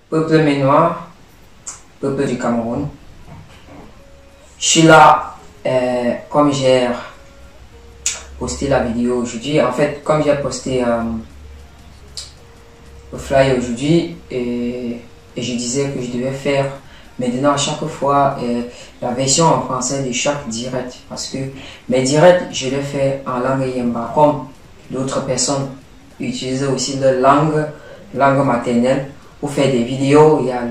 Peuple ménois, peuple du Cameroun. Je suis là, comme j'ai posté la vidéo aujourd'hui. En fait, comme j'ai posté le flyer aujourd'hui, et je disais que je devais faire maintenant à chaque fois la version en français de chaque direct. Parce que mes directs, je les fais en langue Yemba. Comme d'autres personnes utilisent aussi leur langue maternelle pour faire des vidéos. Il y a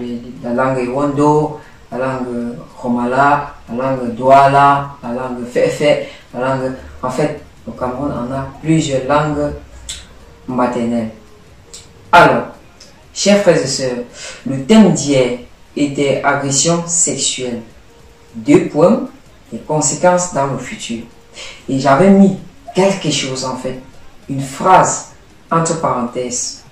la langue Ewondo, la langue Romala, la langue Douala, la langue Fefe, la langue... En fait, au Cameroun, on a plusieurs langues maternelles. Alors, chers frères et sœurs, le thème d'hier était agression sexuelle. 2 points, les conséquences dans le futur. Et j'avais mis quelque chose en fait, une phrase entre parenthèses.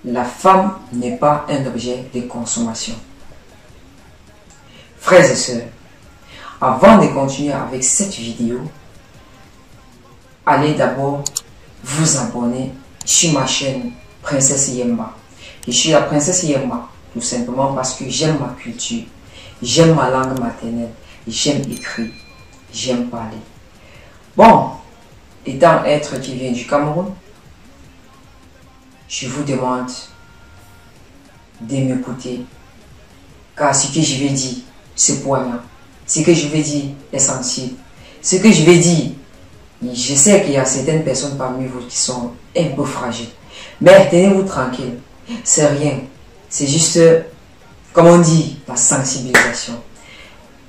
La femme n'est pas un objet de consommation. Frères et sœurs, avant de continuer avec cette vidéo, allez d'abord vous abonner sur ma chaîne Princesse Yemba. Je suis la Princesse Yemba tout simplement parce que j'aime ma culture, j'aime ma langue maternelle, j'aime écrire, j'aime parler. Bon, étant être qui vient du Cameroun, je vous demande de m'écouter, car ce que je vais dire, c'est poignant. Ce que je vais dire est sensible. Ce que je vais dire, je sais qu'il y a certaines personnes parmi vous qui sont un peu fragiles. Mais tenez-vous tranquille, c'est rien. C'est juste, comme on dit, la sensibilisation.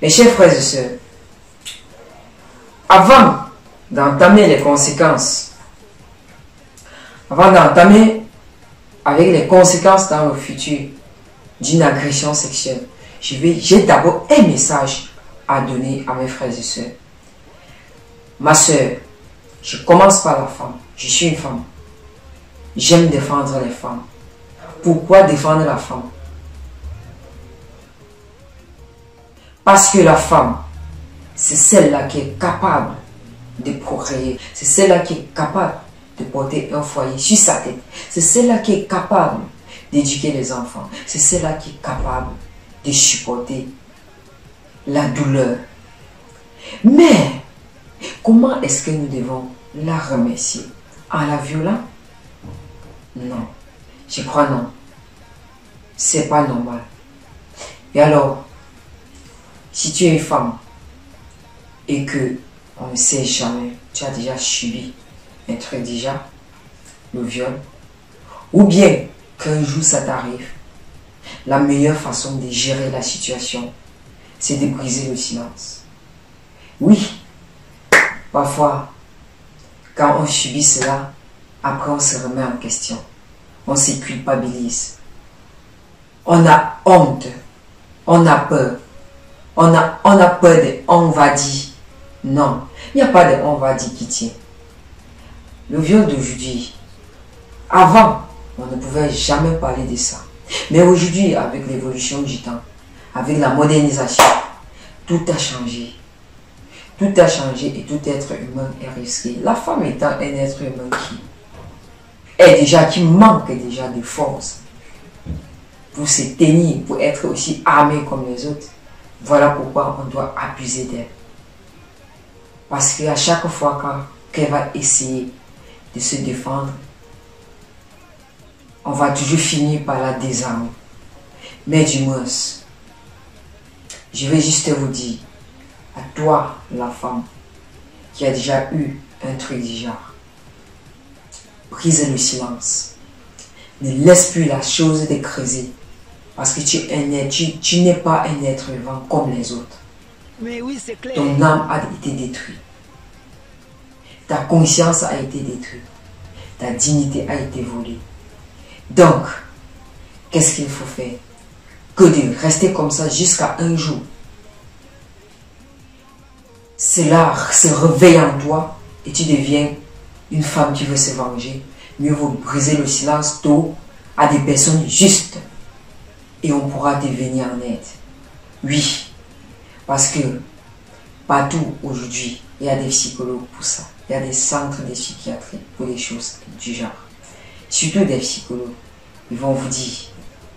Mes chers frères et sœurs, avant d'entamer les conséquences, avant d'entamer avec les conséquences dans le futur d'une agression sexuelle, j'ai d'abord un message à donner à mes frères et sœurs. Ma sœur, je commence par la femme. Je suis une femme. J'aime défendre les femmes. Pourquoi défendre la femme? Parce que la femme, c'est celle-là qui est capable de procréer. C'est celle-là qui est capable de porter un foyer sur sa tête. C'est celle-là qui est capable d'éduquer les enfants. C'est celle-là qui est capable de supporter la douleur. Mais, comment est-ce que nous devons la remercier? En la violant? Non. Je crois non. C'est pas normal. Et alors, si tu es une femme et que on ne sait jamais, tu as déjà subi un truc déjà, le viol, ou bien qu'un jour ça t'arrive, la meilleure façon de gérer la situation, c'est de briser le silence. Oui, parfois, quand on subit cela, après on se remet en question. On se culpabilise. On a honte. On a peur. On a peur de on va dire. Non, il n'y a pas de on va dire qui tient. Le viol d'aujourd'hui, avant, on ne pouvait jamais parler de ça. Mais aujourd'hui, avec l'évolution du temps, avec la modernisation, tout a changé. Tout a changé et tout être humain est risqué. La femme étant un être humain qui manque déjà de force pour se tenir, pour être aussi armé comme les autres. Voilà pourquoi on doit abuser d'elle. Parce qu'à chaque fois qu'elle va essayer de se défendre, on va toujours finir par la désarmer. Mais du moins, je vais juste vous dire, à toi, la femme, qui a déjà eu un truc du genre, brise le silence. Ne laisse plus la chose te creuser. Parce que tu n'es pas un être vivant comme les autres. Mais oui, c'est clair. Ton âme a été détruite. Ta conscience a été détruite. Ta dignité a été volée. Donc, qu'est-ce qu'il faut faire? Que de rester comme ça jusqu'à un jour. Cela se réveille en toi et tu deviens une femme qui veut se venger. Mieux vaut briser le silence tôt à des personnes justes et on pourra te venir en aide. Oui, parce que partout aujourd'hui, il y a des psychologues pour ça. Il y a des centres de psychiatrie pour les choses du genre. Surtout des psychologues. Ils vont vous dire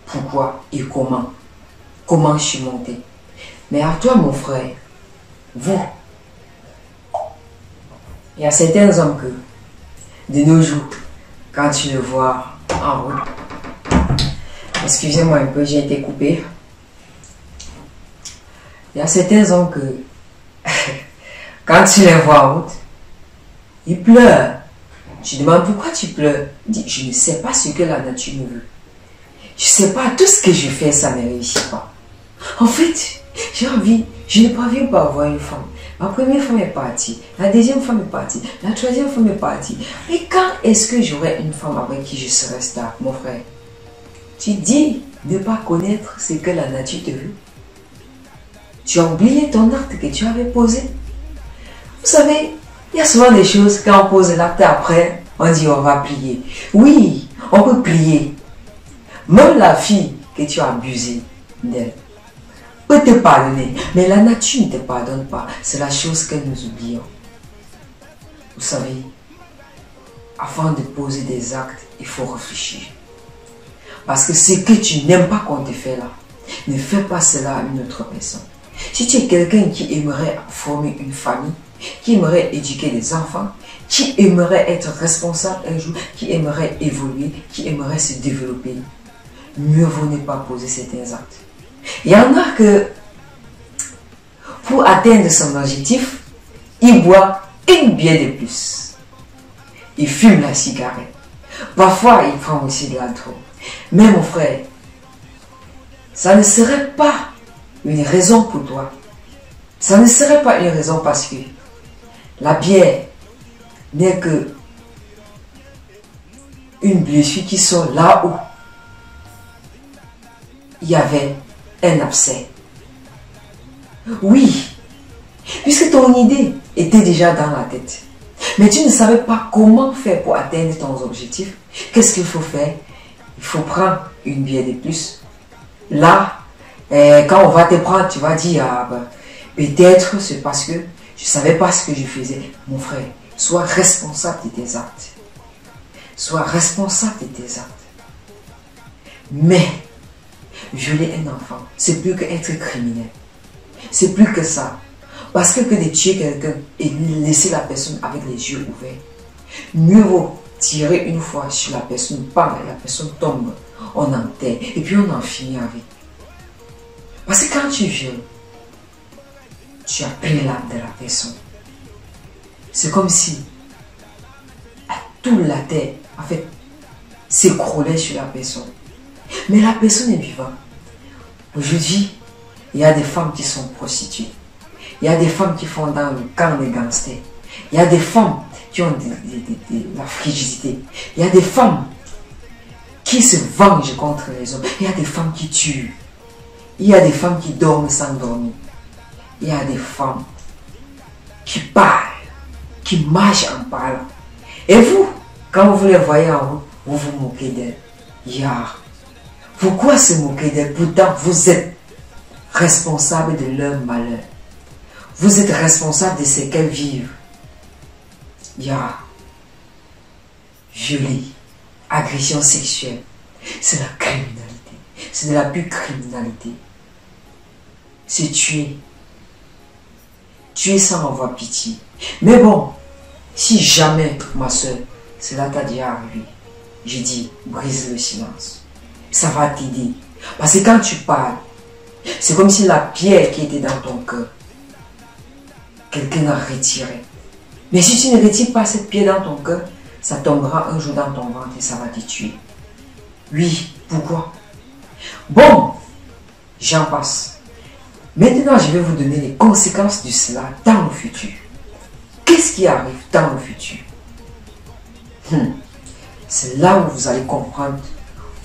pourquoi et comment. Comment surmonter. Mais à toi, mon frère, vous, il y a certains hommes que, de nos jours, quand tu le vois en route, excusez-moi un peu, j'ai été coupé. Il y a certains hommes que, quand tu les vois en route, ils pleurent. Tu demandes pourquoi tu pleures. Il dit, je ne sais pas ce que la nature me veut. Je ne sais pas, tout ce que je fais, ça ne réussit pas. En fait, j'ai envie, je ne parviens pas à avoir une femme. Ma première femme est partie, la deuxième femme est partie, la troisième femme est partie. Et quand est-ce que j'aurai une femme avec qui je serai stable, mon frère? Tu dis ne pas connaître ce que la nature te veut. Tu as oublié ton acte que tu avais posé. Vous savez, il y a souvent des choses, quand on pose l'acte après, on dit on va plier. Oui, on peut plier. Même la fille que tu as abusée d'elle peut te pardonner, mais la nature ne te pardonne pas. C'est la chose que nous oublions. Vous savez, avant de poser des actes, il faut réfléchir. Parce que ce que tu n'aimes pas qu'on te fait là, ne fais pas cela à une autre personne. Si tu es quelqu'un qui aimerait former une famille, qui aimerait éduquer des enfants, qui aimerait être responsable un jour, qui aimerait évoluer, qui aimerait se développer, mieux vaut ne pas poser certains actes. Il y en a que, pour atteindre son objectif, il boit une bière de plus. Il fume la cigarette. Parfois, il prend aussi de la drogue. Mais mon frère, ça ne serait pas une raison pour toi. Ça ne serait pas une raison parce que la bière n'est que une blessure qui sort là où il y avait un abcès. Oui, puisque ton idée était déjà dans la tête, mais tu ne savais pas comment faire pour atteindre ton objectif. Qu'est-ce qu'il faut faire? Il faut prendre une bière de plus. Là, quand on va te prendre, tu vas dire, ah, ben, peut-être c'est parce que je ne savais pas ce que je faisais. Mon frère, sois responsable de tes actes. Sois responsable de tes actes. Mais, violer un enfant, c'est plus qu'être criminel. C'est plus que ça. Parce que de tuer quelqu'un et laisser la personne avec les yeux ouverts, mieux vaut tirer une fois sur la personne, bam, la personne tombe, on enterre et puis on en finit avec. Parce que quand tu violes, tu as pris l'âme de la personne. C'est comme si toute la terre, en fait, s'écroulait sur la personne. Mais la personne est vivante. Aujourd'hui, il y a des femmes qui sont prostituées. Il y a des femmes qui font dans le camp des gangsters. Il y a des femmes qui ont de la frigidité. Il y a des femmes qui se vengent contre les hommes. Il y a des femmes qui tuent. Il y a des femmes qui dorment sans dormir. Il y a des femmes qui parlent, qui marchent en parlant. Et vous, quand vous les voyez en haut, vous vous moquez d'elles. Pourquoi se moquer d'elles? Pourtant, vous êtes responsable de leur malheur. Vous êtes responsable de ce qu'elles vivent. Violer, agression sexuelle, c'est la criminalité. C'est de la pure criminalité. C'est tuer. Tuer sans avoir pitié. Mais bon, si jamais, ma soeur, cela t'a déjà arrivé, je dis, brise le silence. Ça va t'aider. Parce que quand tu parles, c'est comme si la pierre qui était dans ton cœur, quelqu'un l'a retirée. Mais si tu ne retires pas cette pierre dans ton cœur, ça tombera un jour dans ton ventre et ça va te tuer. Oui, pourquoi? Bon, j'en passe. Maintenant, je vais vous donner les conséquences de cela dans le futur. Qu'est-ce qui arrive dans le futur? C'est là où vous allez comprendre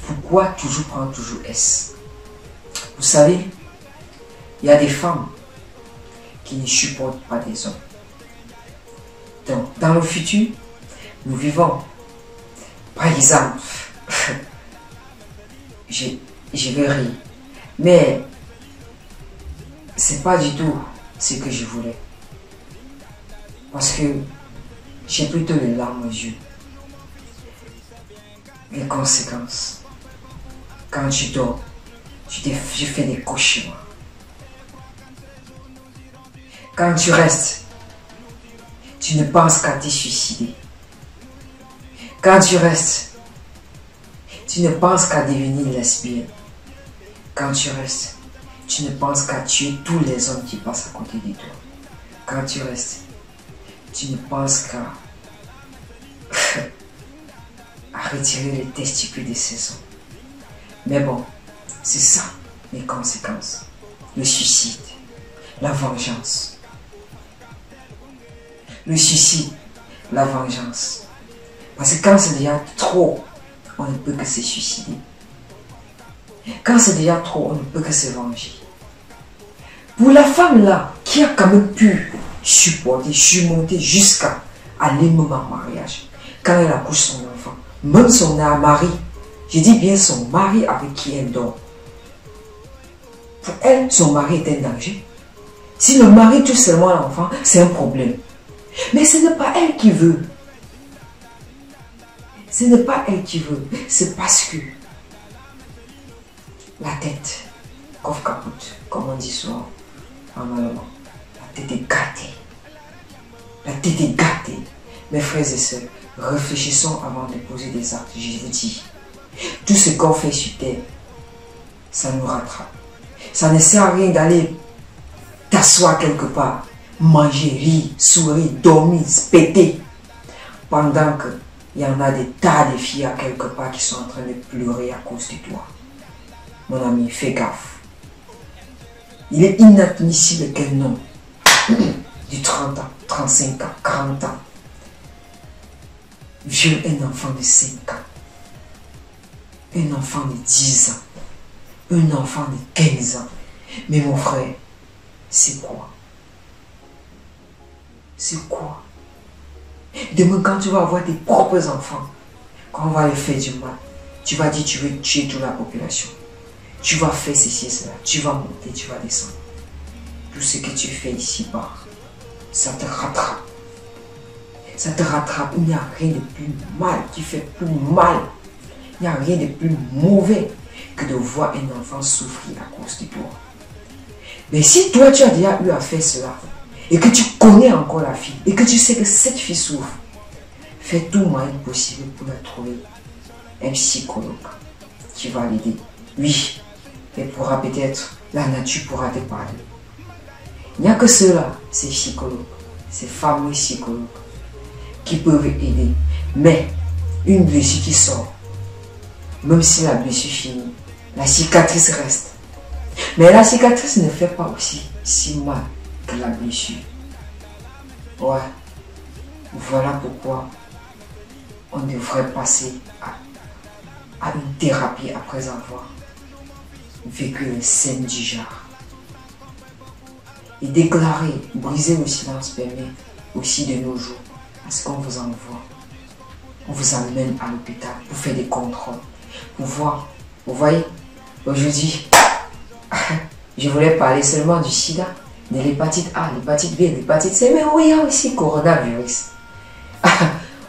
pourquoi toujours prendre toujours S. Vous savez, il y a des femmes qui ne supportent pas des hommes. Donc, dans le futur, nous vivons, par exemple, je vais rire, mais c'est pas du tout ce que je voulais. Parce que j'ai plutôt les larmes aux yeux. Les conséquences. Quand tu dors, tu fais des cauchemars. Quand tu restes, tu ne penses qu'à te suicider. Quand tu restes, tu ne penses qu'à devenir lesbienne. Quand tu restes, tu ne penses qu'à tuer tous les hommes qui passent à côté de toi. Quand tu restes, tu ne penses qu'à à retirer les testicules de ces hommes. Mais bon, c'est ça les conséquences. Le suicide, la vengeance. Le suicide, la vengeance. Parce que quand c'est déjà trop, on ne peut que se suicider. Quand c'est déjà trop, on ne peut que se venger. Pour la femme là, qui a quand même pu supporter, surmonter jusqu'à aller même en mariage, quand elle accouche son enfant, même son mari, je dis bien son mari avec qui elle dort. Pour elle, son mari est un danger. Si le mari tue seulement l'enfant, c'est un problème. Mais ce n'est pas elle qui veut. Ce n'est pas elle qui veut. C'est parce que la tête, coffre capote, comme on dit souvent en allemand. La tête est gâtée. La tête est gâtée. Mes frères et sœurs, réfléchissons avant de poser des actes. Je vous dis, tout ce qu'on fait sur terre, ça nous rattrape. Ça ne sert à rien d'aller t'asseoir quelque part, manger, rire, sourire, dormir, péter, pendant qu'il y en a des tas de filles à quelque part qui sont en train de pleurer à cause de toi. Mon ami, fais gaffe. Il est inadmissible qu'un homme de 30 ans, 35 ans, 40 ans viole un enfant de 5 ans, un enfant de 10 ans, un enfant de 15 ans. Mais mon frère, c'est quoi? C'est quoi? Demain, quand tu vas avoir tes propres enfants, quand on va les faire du mal, tu vas dire tu veux tuer toute la population. Tu vas faire ceci et cela. Tu vas monter, tu vas descendre. Tout ce que tu fais ici-bas, ça te rattrape. Ça te rattrape. Il n'y a rien de plus mal qui fait plus mal. Il n'y a rien de plus mauvais que de voir un enfant souffrir à cause de toi. Mais si toi, tu as déjà eu à faire cela, et que tu connais encore la fille, et que tu sais que cette fille souffre, fais tout moyen possible pour la trouver un psychologue qui va l'aider. Oui, elle pourra peut-être, la nature pourra te parler. Il n'y a que ceux-là, ces psychologues, ces fameux psychologues, qui peuvent aider. Mais une blessure qui sort, même si la blessure finit, la cicatrice reste. Mais la cicatrice ne fait pas aussi si mal que la blessure. Ouais, voilà pourquoi on devrait passer à une thérapie après avoir vécu une scène du genre. Et déclarer, briser le silence permet aussi de nos jours à ce qu'on vous envoie. On vous amène à l'hôpital pour faire des contrôles, pour voir. Vous voyez, aujourd'hui, je voulais parler seulement du sida, de l'hépatite A, l'hépatite B, l'hépatite C, mais oui, il y a aussi coronavirus.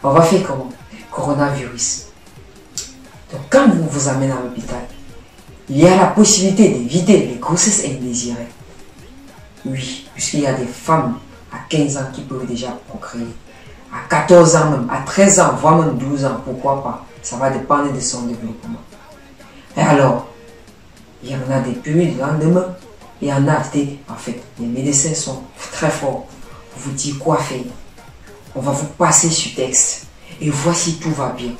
On va faire comment? Coronavirus. Donc quand on vous amène à l'hôpital, il y a la possibilité d'éviter les grossesses indésirées. Oui, puisqu'il y a des femmes à 15 ans qui peuvent déjà procréer. À 14 ans même, à 13 ans, voire même 12 ans, pourquoi pas? Ça va dépendre de son développement. Et alors, il y en a des périodes de lendemain, il y en a des, en fait, les médecins sont très forts pour vous dire quoi faire. On va vous passer sur texte et voici tout va bien.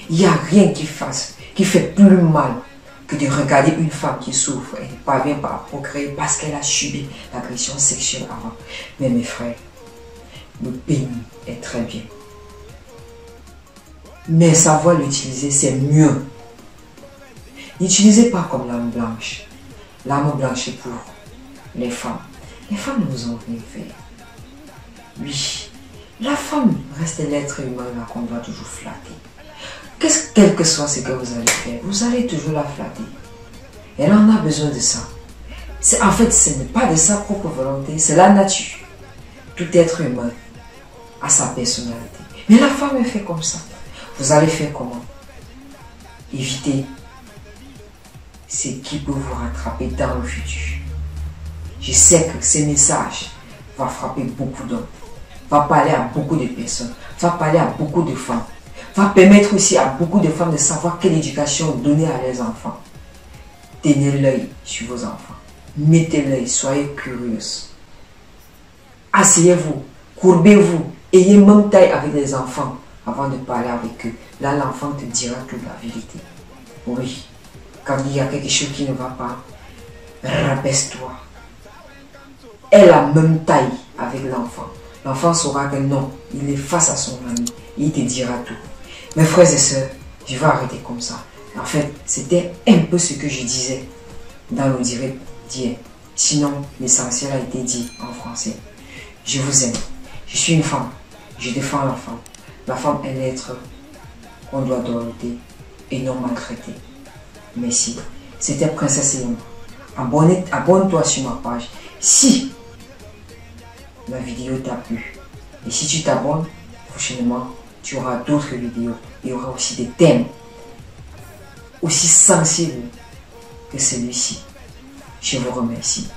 Il n'y a rien qui fait plus mal que de regarder une femme qui souffre et ne parvient pas à procréer parce qu'elle a subi l'agression sexuelle avant. Mais mes frères, le pénis est très bien. Mais savoir l'utiliser, c'est mieux. N'utilisez pas comme l'arme blanche. L'arme blanche est pour les femmes. Les femmes nous ont rien fait. Oui, la femme reste l'être humain là qu'on doit toujours flatter. Quel que soit ce que vous allez faire, vous allez toujours la flatter. Elle en a besoin de ça. En fait, ce n'est pas de sa propre volonté, c'est la nature. Tout être humain a sa personnalité. Mais la femme est faite comme ça. Vous allez faire comment? Éviter ce qui peut vous rattraper dans le futur. Je sais que ces messages vont frapper beaucoup d'hommes, va parler à beaucoup de personnes, va parler à beaucoup de femmes, va permettre aussi à beaucoup de femmes de savoir quelle éducation donner à leurs enfants. Tenez l'œil sur vos enfants, mettez l'œil, soyez curieuse. Asseyez-vous, courbez-vous, ayez même taille avec les enfants avant de parler avec eux. Là, l'enfant te dira toute la vérité. Oui, quand il y a quelque chose qui ne va pas, rabaisse-toi. Aie la même taille avec l'enfant. L'enfant saura que non, il est face à son ami et il te dira tout. Mes frères et sœurs, je vais arrêter comme ça. En fait, c'était un peu ce que je disais dans le direct d'hier. Sinon, l'essentiel a été dit en français. Je vous aime. Je suis une femme. Je défends la femme. La femme est l'être qu'on doit dompter et non maltraiter. Merci. C'était Princesse Yama. Abonne-toi sur ma page si la vidéo t'a plu. Et si tu t'abonnes, prochainement, tu auras d'autres vidéos. Il y aura aussi des thèmes aussi sensibles que celui-ci. Je vous remercie.